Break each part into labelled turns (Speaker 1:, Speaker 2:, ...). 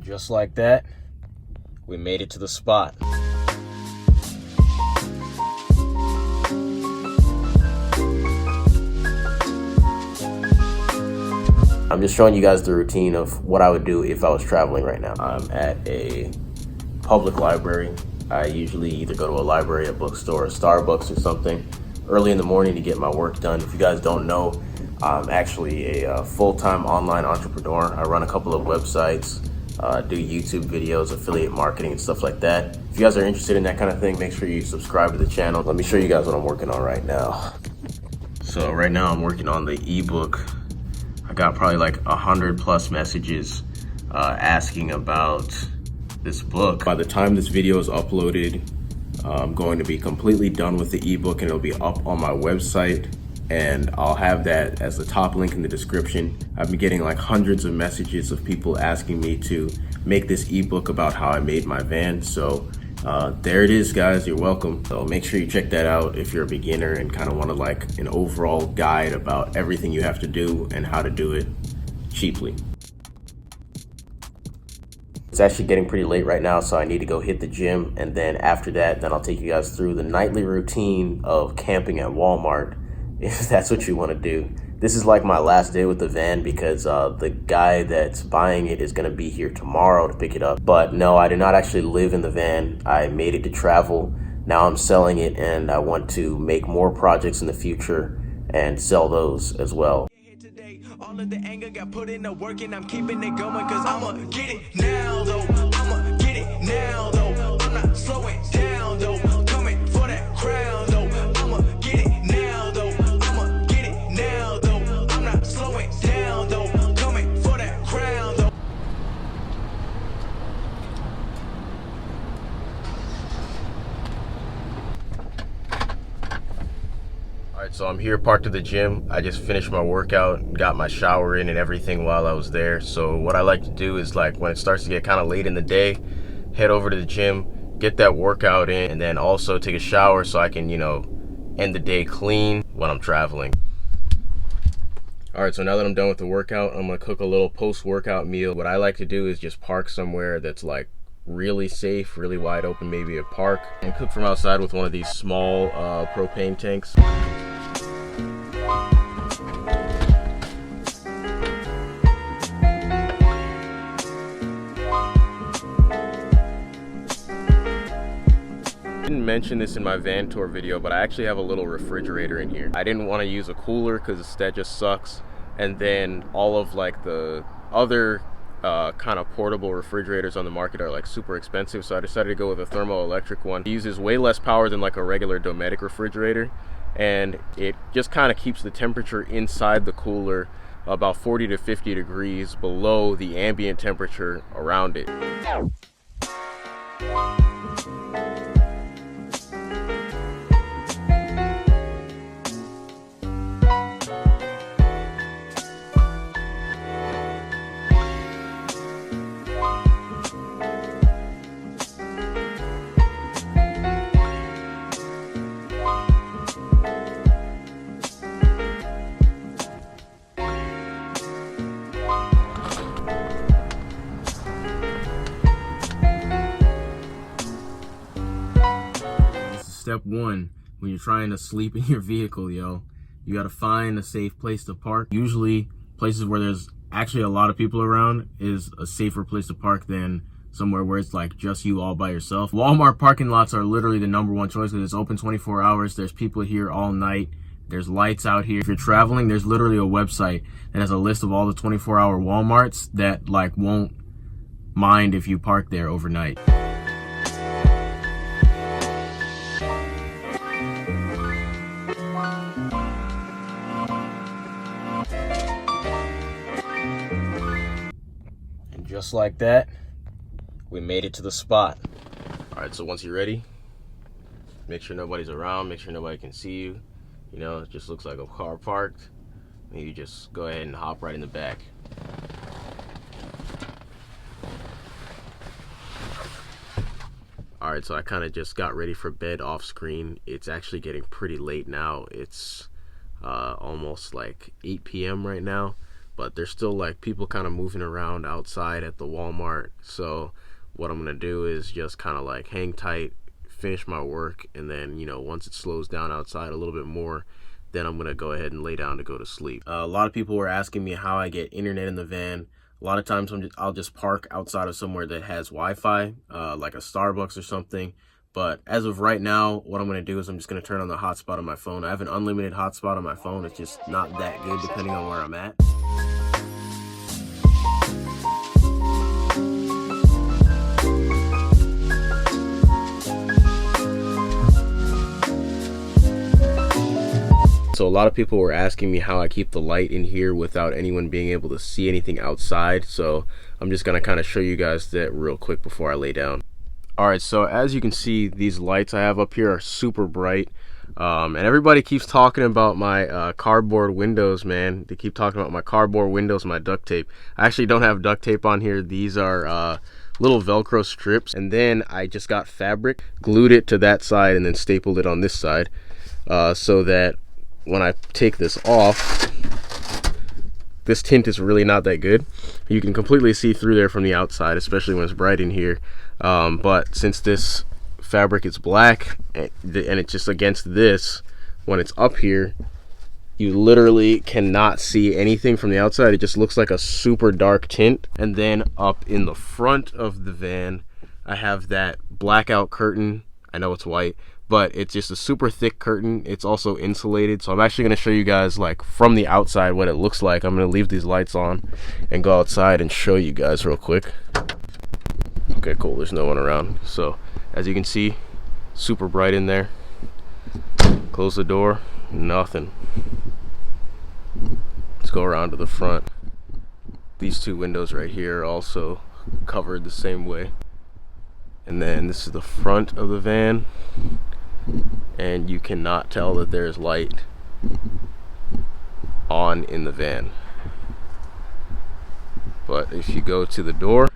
Speaker 1: Just like that, we made it to the spot. I'm just showing you guys the routine of what I would do if I was traveling right now. I'm at a public library. I usually either go to a library, a bookstore, a Starbucks or something early in the morning to get my work done. If you guys don't know, I'm actually a full-time online entrepreneur. I run a couple of websites, do YouTube videos, affiliate marketing and stuff like that. If you guys are interested in that kind of thing, make sure you subscribe to the channel. Let me show you guys what I'm working on right now. So right now I'm working on the ebook. I got probably like 100+ messages asking about this book. By the time this video is uploaded, I'm going to be completely done with the ebook and it'll be up on my website, and I'll have that as the top link in the description. I've been getting like hundreds of messages of people asking me to make this ebook about how I made my van. So there it is, guys. You're welcome. So make sure you check that out if you're a beginner and kind of want to like an overall guide about everything you have to do and how to do it cheaply. It's actually getting pretty late right now, so I need to go hit the gym, and then after that, then I'll take you guys through the nightly routine of camping at Walmart, if that's what you want to do. This is like my last day with the van because the guy that's buying it is going to be here tomorrow to pick it up. But no, I do not actually live in the van. I made it to travel. Now I'm selling it, and I want to make more projects in the future and sell those as well.
Speaker 2: All of the anger got put in the work, and I'm keeping it going, cause I'ma get it now though. I'ma get it now though. I'm not slowing down though. Coming for that crown though. I'ma get it now though. I'ma get it now though. I'm not slowing down though. Coming for that crown though.
Speaker 1: Alright, so I'm here parked at the gym. I just finished my workout, got my shower in and everything while I was there. So what I like to do is, like, when it starts to get kind of late in the day, head over to the gym, get that workout in, and then also take a shower so I can, you know, end the day clean when I'm traveling. Alright, so now that I'm done with the workout, I'm gonna cook a little post-workout meal. What I like to do is just park somewhere that's like really safe, really wide open, maybe a park, and cook from outside with one of these small propane tanks. I didn't mention this in my van tour video, but I actually have a little refrigerator in here. I didn't want to use a cooler because that just sucks, and then all of like the other kind of portable refrigerators on the market are like super expensive, so I decided to go with a thermoelectric one. It uses way less power than like a regular Dometic refrigerator, and it just kind of keeps the temperature inside the cooler about 40 to 50 degrees below the ambient temperature around it. Step one, when you're trying to sleep in your vehicle, yo, you gotta find a safe place to park. Usually places where there's actually a lot of people around is a safer place to park than somewhere where it's like just you all by yourself. Walmart parking lots are literally the #1 choice because it's open 24 hours. There's people here all night. There's lights out here. If you're traveling, there's literally a website that has a list of all the 24-hour Walmarts that like won't mind if you park there overnight. Just like that, we made it to the spot. All right, so once you're ready, make sure nobody's around, make sure nobody can see you. You know, it just looks like a car parked. And you just go ahead and hop right in the back. All right, so I kind of just got ready for bed off screen. It's actually getting pretty late now. It's almost like 8 p.m. right now. but there's still like people kind of moving around outside at the Walmart. So what I'm gonna do is just kind of like hang tight, finish my work, and then, you know, once it slows down outside a little bit more, then I'm gonna go ahead and lay down to go to sleep. A lot of people were asking me how I get internet in the van. A lot of times I'll just park outside of somewhere that has Wi-Fi, like a Starbucks or something. But as of right now, what I'm going to do is I'm just going to turn on the hotspot on my phone. I have an unlimited hotspot on my phone. It's just not that good depending on where I'm at. So a lot of people were asking me how I keep the light in here without anyone being able to see anything outside. So I'm just going to kind of show you guys that real quick before I lay down. Alright, so as you can see, these lights I have up here are super bright. And everybody keeps talking about my cardboard windows, man. They keep talking about my cardboard windows, my duct tape. I actually don't have duct tape on here. These are little Velcro strips. And then I just got fabric, glued it to that side, and then stapled it on this side. So that when I take this off, this tint is really not that good. You can completely see through there from the outside, especially when it's bright in here. But since this fabric is black and it's just against this, when it's up here, you literally cannot see anything from the outside. It just looks like a super dark tint. And then up in the front of the van, I have that blackout curtain. I know it's white, but it's just a super thick curtain. It's also insulated. So I'm actually going to show you guys like from the outside what it looks like. I'm going to leave these lights on and go outside and show you guys real quick. Okay, cool, there's no one around. So as you can see, super bright in there. Close the door, nothing. Let's go around to the front. These two windows right here are also covered the same way. And then this is the front of the van, and you cannot tell that there's light on in the van. But if you go to the door,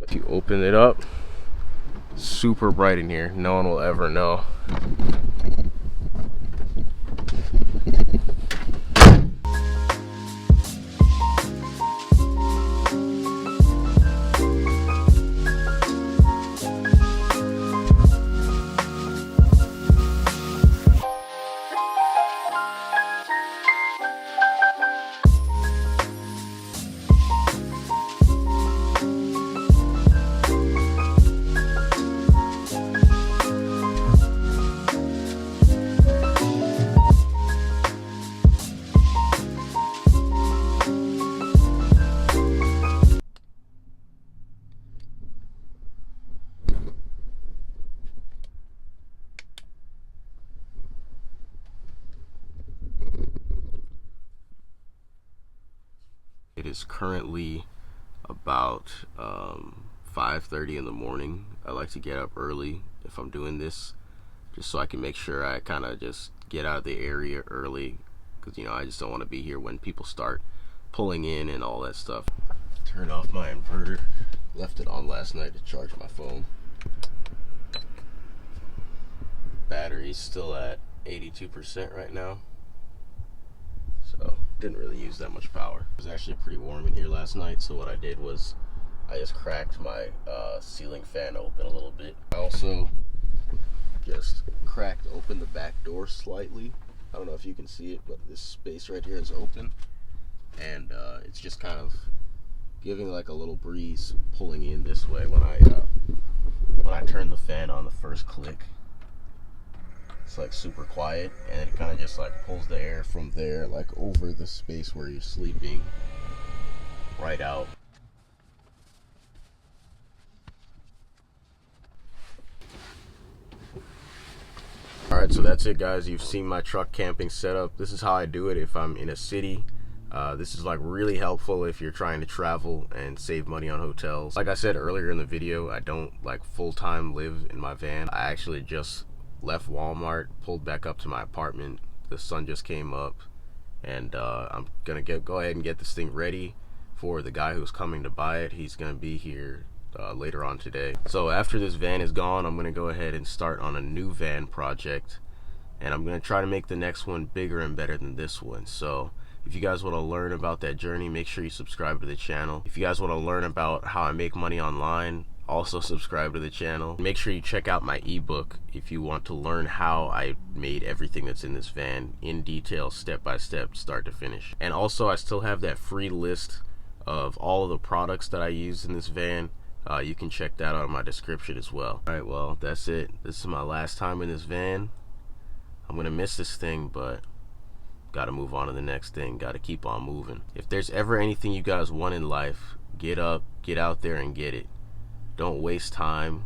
Speaker 1: if you open it up, super bright in here. No one will ever know. It is currently about 5:30 in the morning. I like to get up early if I'm doing this, just so I can make sure I kind of just get out of the area early, because, you know, I just don't want to be here when people start pulling in and all that stuff. Turned off my inverter, left it on last night to charge my phone. Battery's still at 82% right now, so didn't really use that much power. It was actually pretty warm in here last night, so what I did was I just cracked my ceiling fan open a little bit. I also just cracked open the back door slightly. I don't know if you can see it, but this space right here is open, and it's just kind of giving like a little breeze pulling in this way when I turn the fan on the first click. It's like super quiet, and it kind of just like pulls the air from there like over the space where you're sleeping right out. Alright, so that's it, guys. You've seen my truck camping setup. This is how I do it if I'm in a city. This is like really helpful if you're trying to travel and save money on hotels. Like I said earlier in the video, I don't like full-time live in my van. I actually just left Walmart, pulled back up to my apartment. The sun just came up, and I'm gonna go ahead and get this thing ready for the guy who's coming to buy it. He's gonna be here later on today. So after this van is gone, I'm gonna go ahead and start on a new van project, and I'm gonna try to make the next one bigger and better than this one. So If you guys want to learn about that journey, make sure you subscribe to the channel. If you guys want to learn about how I make money online, also subscribe to the channel. Make sure you check out my ebook if you want to learn how I made everything that's in this van in detail, step by step, start to finish. And also, I still have that free list of all of the products that I use in this van. You can check that out in my description as well. Alright, well, that's it. This is my last time in this van. I'm gonna miss this thing, but gotta move on to the next thing. Gotta keep on moving. If there's ever anything you guys want in life, get up, get out there and get it. Don't waste time.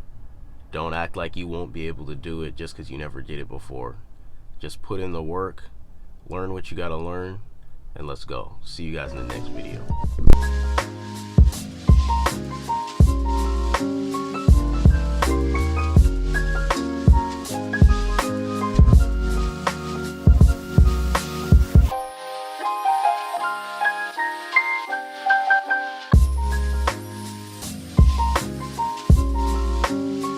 Speaker 1: Don't act like you won't be able to do it just because you never did it before. Just put in the work, learn what you gotta learn, and let's go. See you guys in the next video.